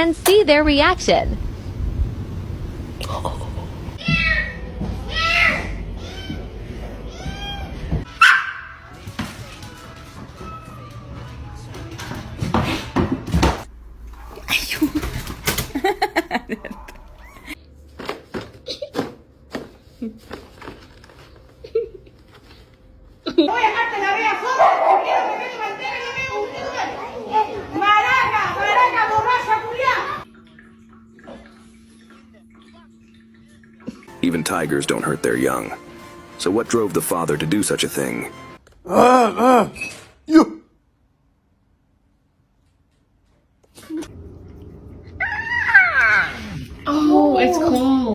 and see their reaction. Voy a dejarte la vea sola, que quiero que me mantenga la vea un maraca, maraca, borracha, culiá. Even tigers don't hurt their young. So what drove the father to do such a thing?